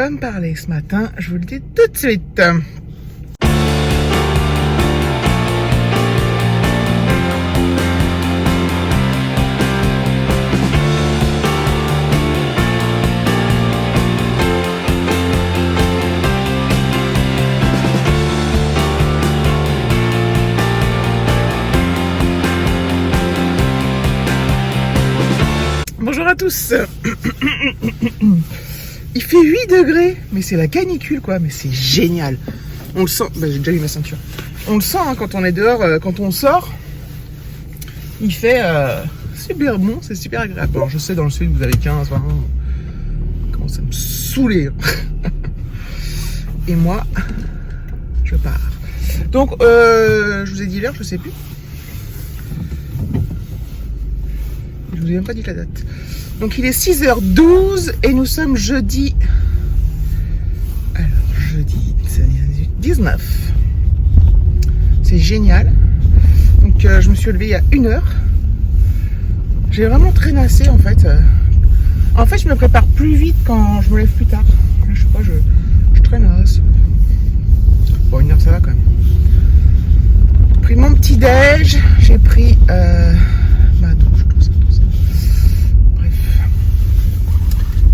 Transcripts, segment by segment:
pas me parler ce matin, je vous le dis tout de suite. Bonjour à tous. Il fait 8 degrés, mais c'est la canicule quoi, mais c'est génial. On le sent, bah, j'ai déjà eu ma ceinture. On le sent hein, quand on est dehors, quand on sort, il fait super bon, c'est super agréable. Alors je sais dans le sud vous avez 15, 20, comment ça me saouler. Et moi, je pars. Donc je vous ai dit l'heure, je sais plus. Je vous ai même pas dit la date. Donc il est 6h12 et nous sommes jeudi. Alors jeudi 19. C'est génial. Donc je me suis levée il y a 1 heure. J'ai vraiment traînassé en fait. En fait je me prépare plus vite quand je me lève plus tard. Je sais pas, je traînasse. Bon 1 heure ça va quand même. J'ai pris mon petit déj. J'ai pris ma douche, tout ça.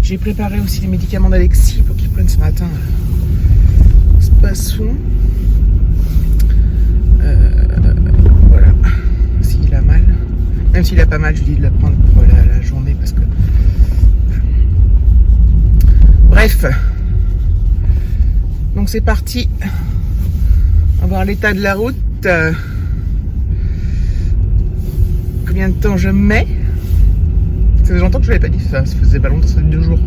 J'ai préparé aussi les médicaments d'Alexis pour qu'il prenne ce matin. Ce passons. Voilà. S'il a mal. Même s'il a pas mal, je lui dis de la prendre pour la journée parce que. Bref. Donc c'est parti. On va voir l'état de la route. Combien de temps je mets? Ça fait longtemps que je l'avais pas dit, ça faisait pas longtemps, ça fait 2 jours.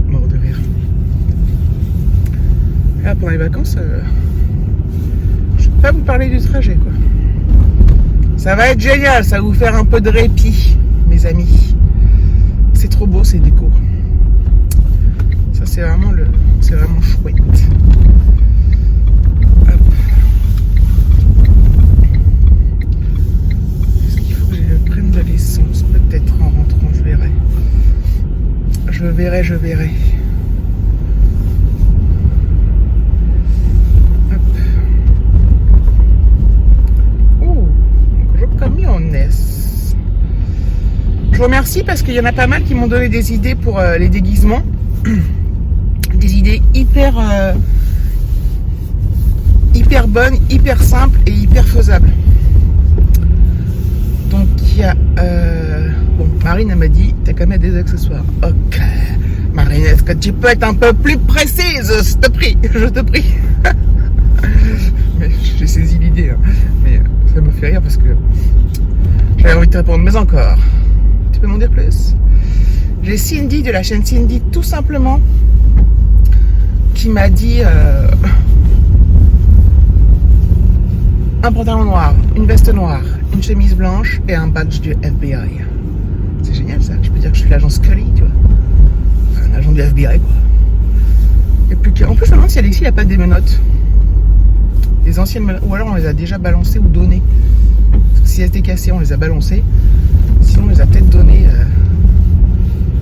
Mort de rire. Et là, pendant les vacances, je vais pas vous parler du trajet, quoi. Ça va être génial, ça va vous faire un peu de répit, mes amis. C'est trop beau, ces décos. Ça, c'est vraiment chouette. Hop. Est-ce qu'il faut que je prenne de l'essence? Peut-être en rentrant, je verrai. Je verrai. Hop. Oh, gros camiones. Je vous remercie parce qu'il y en a pas mal qui m'ont donné des idées pour les déguisements. Des idées hyper bonnes, hyper simples et hyper faisables. Donc il y a bon, Marine elle m'a dit t'as quand même des accessoires. Ok Marine, est-ce que tu peux être un peu plus précise, je te prie. Mais j'ai saisi l'idée hein. Mais ça me fait rire parce que j'avais envie de te répondre. Mais encore, tu peux m'en dire plus? J'ai Cindy de la chaîne Cindy tout simplement qui m'a dit un pantalon noir, une veste noire, une chemise blanche et un badge du FBI. C'est génial ça, je peux dire que je suis l'agent Scully, tu vois. Enfin, un agent du FBI quoi. Et puis en plus je me demande si Alexis n'a pas des menottes. Les anciennes menottes, ou alors on les a déjà balancées ou données. Parce que si elles étaient cassées, on les a balancées. Sinon on les a peut-être données.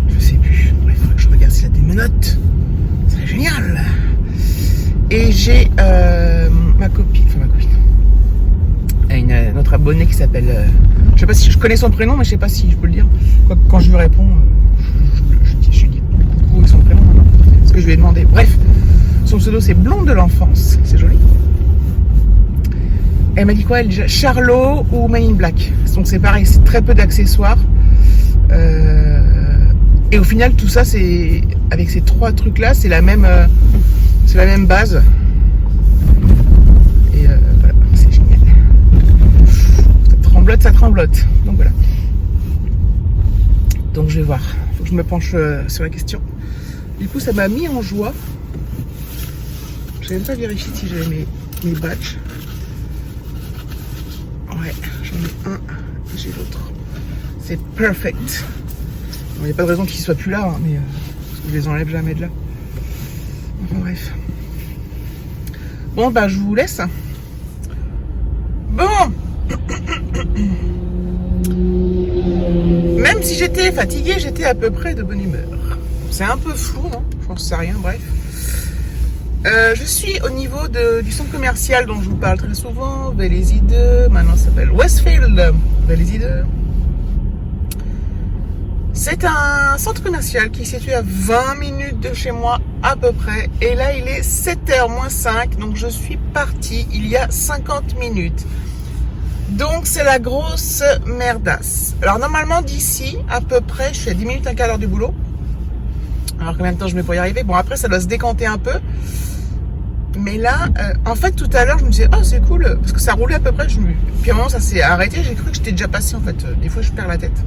Je sais plus. Il faudrait que je regarde s'il a des menottes. Ce serait génial. Et j'ai ma copine. Notre abonné qui s'appelle je sais pas si je connais son prénom mais je sais pas si je peux le dire. Quand je lui réponds je lui dis coucou et son prénom maintenant, ce que je lui ai demandé. Bref, son pseudo c'est Blonde de l'enfance, c'est joli. Elle m'a dit quoi elle, déjà Charlot ou Man in Black. Donc c'est pareil, c'est très peu d'accessoires et au final tout ça c'est avec ces 3 trucs là c'est la même base. Ça tremblote, donc voilà. Donc je vais voir, faut que je me penche sur la question. Du coup ça m'a mis en joie. J'ai même pas vérifié si j'avais mes badges. Ouais, j'en ai un, j'ai l'autre. C'est perfect. Il n'y a pas de raison qu'ils soient plus là, hein, mais parce que je les enlève jamais de là. Enfin bref. Bon bah je vous laisse. Bon. Même si j'étais fatiguée, j'étais à peu près de bonne humeur. C'est un peu flou, non? J'en sais rien, bref. Je suis au niveau du centre commercial dont je vous parle très souvent, Vélizy 2, maintenant ça s'appelle Westfield, Vélizy 2. C'est un centre commercial qui est situé à 20 minutes de chez moi à peu près. Et là, il est 7h moins 5, donc je suis partie il y a 50 minutes. Donc, c'est la grosse merdasse. Alors, normalement, d'ici, à peu près, je suis à 10 minutes, un quart d'heure du boulot. Alors, combien de temps je mets pour y arriver? Bon, après, ça doit se décanter un peu. Mais là, en fait, tout à l'heure, je me disais, oh, c'est cool, parce que ça roulait à peu près. Puis à un moment, ça s'est arrêté. J'ai cru que j'étais déjà passé, en fait. Des fois, je perds la tête.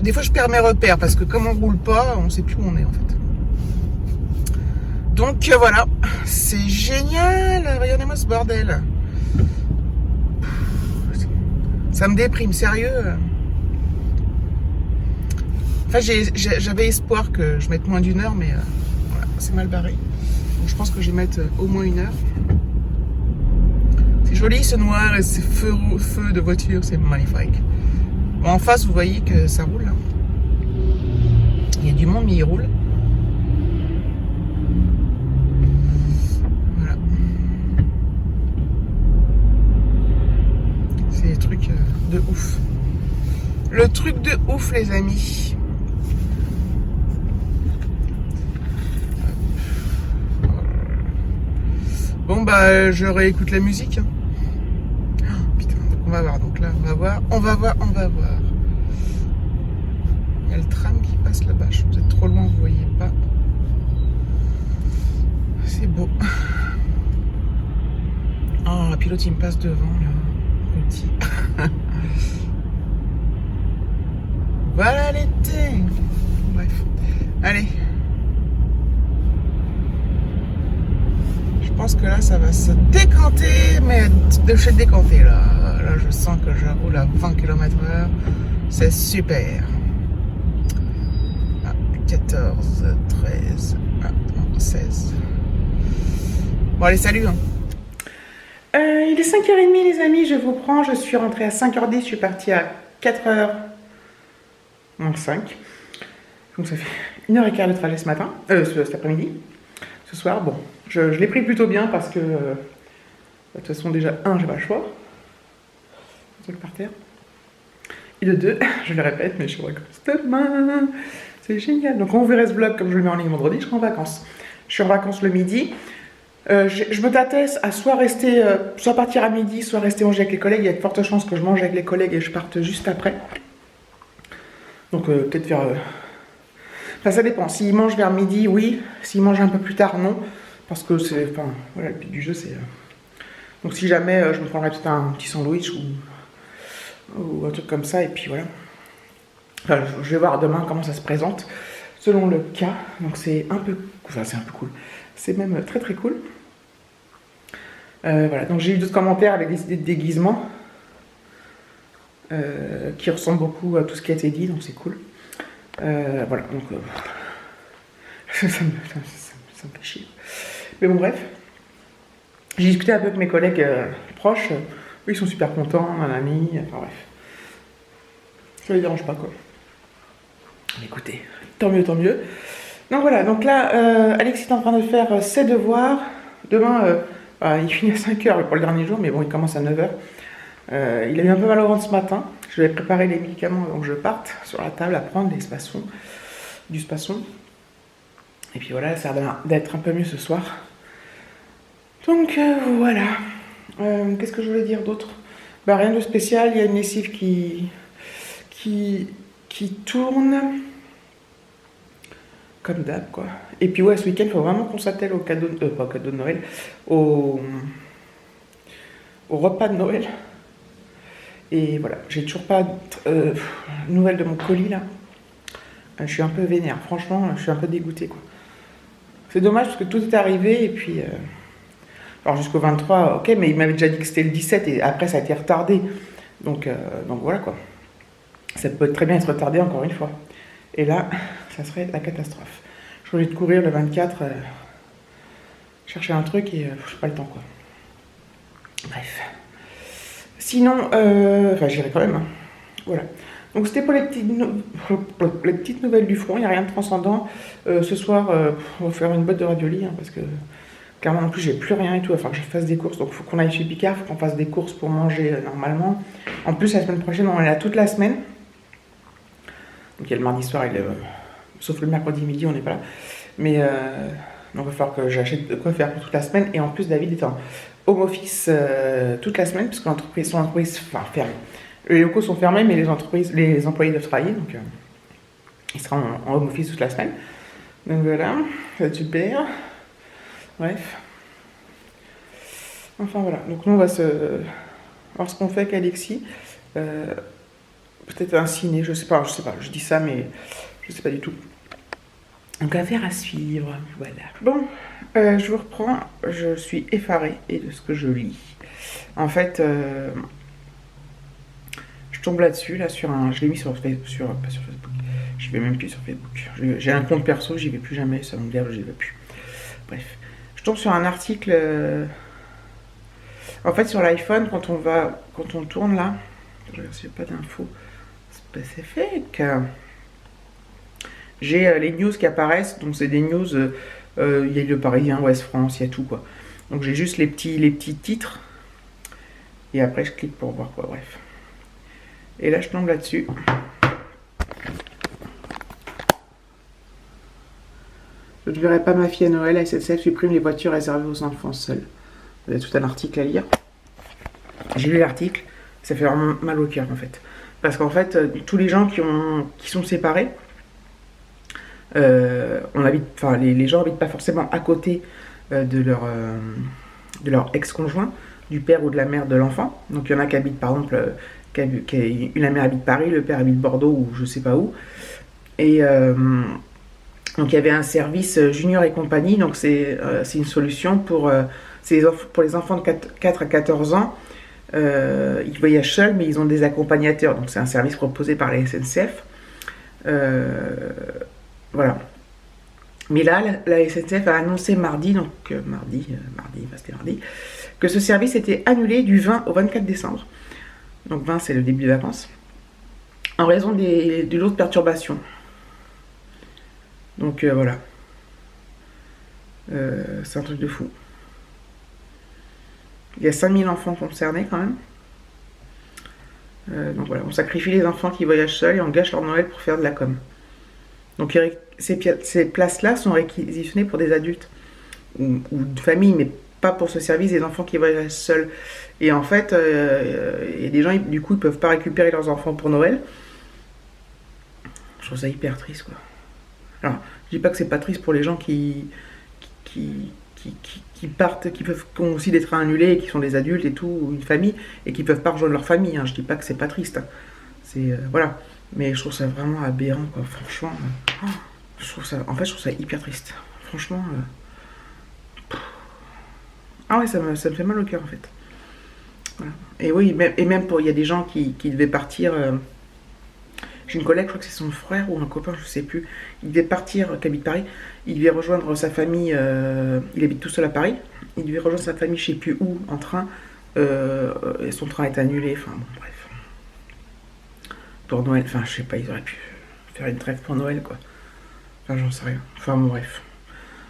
Des fois, je perds mes repères parce que comme on roule pas, on sait plus où on est en fait. Donc voilà, c'est génial. Regardez-moi ce bordel. Ça me déprime, sérieux. Enfin, j'avais espoir que je mette moins d'1 heure, mais voilà, c'est mal barré. Donc, je pense que je vais mettre au moins 1 heure. C'est joli ce noir et ces feux de voiture, c'est magnifique. Bon, en face, vous voyez que ça roule. Hein. Il y a du monde, mais il roule. Voilà. C'est des trucs de ouf. Le truc de ouf, les amis. Bon, bah, je réécoute la musique. Oh, putain, on va voir. Donc là, on va voir. Il y a le tram qui passe là-bas. Vous êtes trop loin, vous voyez pas. C'est beau. Oh, la pilote, il me passe devant, là. Petit. Voilà l'été. Bref. Allez. Je pense que là, ça va se décanter, mais de chez décanter, là. Là, je sens que je roule à 20 km/h. C'est super. 14, 13, 16. Bon, allez, salut. Hein. Il est 5h30, les amis. Je vous prends. Je suis rentrée à 5h10. Je suis partie à 4h moins 5. Donc, ça fait 1h15 de trajet ce matin. Cet après-midi. Ce soir. Bon, je l'ai pris plutôt bien parce que, de toute façon, déjà, j'ai pas le choix. Un truc par terre. Et de 2, je le répète, mais je suis en vacances demain. C'est génial. Donc, quand vous verrez ce vlog, comme je le mets en ligne vendredi, je serai en vacances. Je suis en vacances le midi. Je me tâtais à soit rester, soit partir à midi, soit rester manger avec les collègues. Il y a de fortes chances que je mange avec les collègues et je parte juste après. Donc, peut-être faire... Enfin, ça dépend. S'ils mangent vers midi, oui. S'ils mangent un peu plus tard, non. Parce que c'est... Enfin, voilà, le but du jeu, c'est... Donc, si jamais, je me prendrais peut-être un petit sandwich ou un truc comme ça. Et puis, voilà. Enfin, je vais voir demain comment ça se présente, selon le cas. Donc c'est un peu... Enfin, c'est un peu cool. C'est même très très cool. Voilà, donc j'ai eu d'autres commentaires avec des idées de déguisement qui ressemblent beaucoup à tout ce qui a été dit, donc c'est cool. Voilà, donc... ça me fait chier. Mais bon, bref. J'ai discuté un peu avec mes collègues proches. Eux, ils sont super contents, un ami, enfin bref. Ça les dérange pas, quoi. Écoutez, tant mieux, tant mieux. Donc voilà, donc là, Alexis est en train de faire ses devoirs. Demain, il finit à 5h pour le dernier jour, mais bon, il commence à 9h. Il a eu un peu mal au ventre ce matin. Je vais préparer les médicaments avant que je parte sur la table à prendre des spasons, du spasson. Et puis voilà, ça a l'air d'être un peu mieux ce soir. Donc voilà. Qu'est-ce que je voulais dire d'autre? Bah, rien de spécial, il y a une lessive qui tourne comme d'hab, quoi. Et puis ouais, ce week-end, il faut vraiment qu'on s'attelle au cadeau, pas au cadeau de Noël, au repas de Noël. Et voilà, j'ai toujours pas de nouvelles de mon colis là. Je suis un peu vénère, franchement, je suis un peu dégoûtée, quoi. C'est dommage parce que tout est arrivé et puis... alors jusqu'au 23, ok, mais il m'avait déjà dit que c'était le 17 et après ça a été retardé. Donc voilà, quoi. Ça peut très bien être retardé encore une fois. Et là, ça serait la catastrophe. Je suis obligée de courir le 24, chercher un truc et j'ai pas le temps, quoi. Bref. Sinon, enfin j'irai quand même, hein. Voilà. Donc c'était pour les petites nouvelles du front, il n'y a rien de transcendant. Ce soir, on va faire une boîte de raviolis, hein, parce que clairement, en plus, j'ai plus rien et tout. Il va falloir que je fasse des courses. Donc, il faut qu'on aille chez Picard, il faut qu'on fasse des courses pour manger normalement. En plus, la semaine prochaine, on est là toute la semaine. Donc, il y a le mardi soir, sauf le mercredi midi, on n'est pas là. Mais donc, il va falloir que j'achète de quoi faire pour toute la semaine. Et en plus, David est en home office toute la semaine, parce que son entreprise fermée. Les locaux sont fermés, mais les employés doivent travailler. Donc, il sera en home office toute la semaine. Donc, voilà, ça va être super. Bref. Enfin voilà, donc nous on va voir ce qu'on fait avec Alexis. Peut-être un ciné, je sais pas, je dis ça mais je sais pas du tout. Donc affaire à suivre, voilà. Bon, je vous reprends, je suis effarée de ce que je lis. En fait, je tombe là-dessus, je l'ai mis pas sur Facebook, je vais même plus sur Facebook. J'ai un compte perso, j'y vais plus jamais, ça me gave, j'y vais plus. Bref. Je tombe sur un article. En fait, sur l'iPhone, quand on tourne là, je regarde s'il n'y a pas d'infos spécifiques. J'ai les news qui apparaissent, donc c'est des news. Il y a le Parisien, Ouest France, il y a tout quoi. Donc j'ai juste les petits titres. Et après, je clique pour voir quoi, bref. Et là, je tombe là-dessus. Je ne verrai pas ma fille à Noël, la SNCF supprime les voitures réservées aux enfants seuls. Vous avez tout un article à lire. J'ai lu l'article, ça fait vraiment mal au cœur en fait. Parce qu'en fait, tous les gens qui sont séparés, les gens n'habitent pas forcément à côté de leur ex-conjoint, du père ou de la mère de l'enfant. Donc il y en a qui habitent par exemple, la mère habite Paris, le père habite Bordeaux ou je sais pas où. Et donc il y avait un service junior et compagnie, donc c'est une solution pour les enfants de 4 à 14 ans. Ils voyagent seuls, mais ils ont des accompagnateurs, donc c'est un service proposé par la SNCF. Voilà. Mais là, la SNCF a annoncé mardi, c'était mardi, que ce service était annulé du 20 au 24 décembre. Donc 20, c'est le début des vacances, en raison de l'autre perturbation. Donc voilà. C'est un truc de fou. Il y a 5000 enfants concernés quand même. Donc voilà, on sacrifie les enfants qui voyagent seuls et on gâche leur Noël pour faire de la com. Donc ces places-là sont réquisitionnées pour des adultes ou de famille, mais pas pour ce service des enfants qui voyagent seuls. Et en fait, il y a des gens, du coup, ils peuvent pas récupérer leurs enfants pour Noël. Je trouve ça hyper triste, quoi. Alors, je dis pas que c'est pas triste pour les gens qui partent, qui ont aussi des trains annulés, qui sont des adultes et tout, ou une famille, et qui peuvent pas rejoindre leur famille. Hein. Je dis pas que c'est pas triste. Hein. C'est voilà. Mais je trouve ça vraiment aberrant, quoi. Franchement, je trouve ça hyper triste. Franchement. Ah ouais, ça me fait mal au cœur en fait. Voilà. Et oui, il y a des gens qui devaient partir. J'ai une collègue, je crois que c'est son frère ou un copain, je sais plus. Il devait partir, qui habite Paris. Il devait rejoindre sa famille. Il habite tout seul à Paris. Il devait rejoindre sa famille, je sais plus où, en train. Et son train est annulé. Enfin bon, bref. Pour Noël, enfin je sais pas, ils auraient pu faire une trêve pour Noël, quoi. Enfin, j'en sais rien. Enfin bon, bref.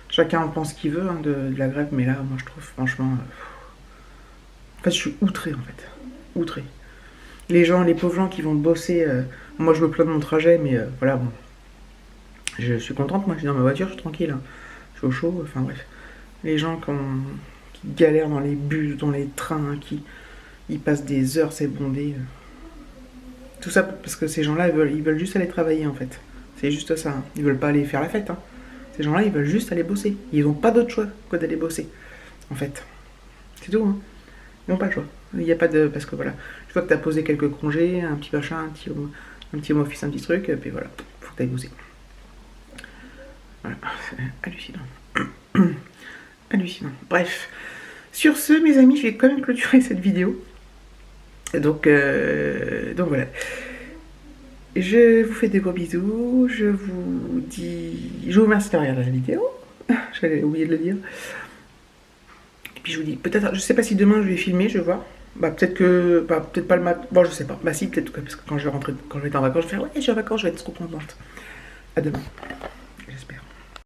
Chacun en pense qu'il veut hein, de la grève, mais là, moi je trouve franchement. En fait, je suis outré en fait. Outré. Les pauvres gens qui vont bosser. Moi, je me plains de mon trajet, mais voilà, bon. Je suis contente, moi, je suis dans ma voiture, je suis tranquille. Hein. Je suis au chaud, enfin bref. Les gens qui galèrent dans les bus, dans les trains, ils passent des heures, c'est bondé. Tout ça parce que ces gens-là, ils veulent juste aller travailler, en fait. C'est juste ça. Hein. Ils veulent pas aller faire la fête. Hein. Ces gens-là, ils veulent juste aller bosser. Ils n'ont pas d'autre choix que d'aller bosser, en fait. C'est tout, hein. Ils n'ont pas le choix. Il n'y a pas de... Parce que voilà, je vois que tu as posé quelques congés, un petit machin, un petit home office, un petit truc, et puis voilà, faut que tu ailles bosser. Voilà, c'est hallucinant. Hallucinant. Bref. Sur ce, mes amis, je vais quand même clôturer cette vidéo. Donc voilà. Je vous fais des gros bisous. Je vous remercie de regarder la vidéo. J'avais oublié de le dire. Et puis je vous dis, peut-être, je sais pas si demain je vais filmer, je vais voir. Bah peut-être que, bah peut-être pas le matin. Bon, je sais pas. Bah si, peut-être que parce que quand je vais rentrer, quand je vais être en vacances, je vais faire ouais, je suis en vacances, je vais être trop contente. À demain, j'espère.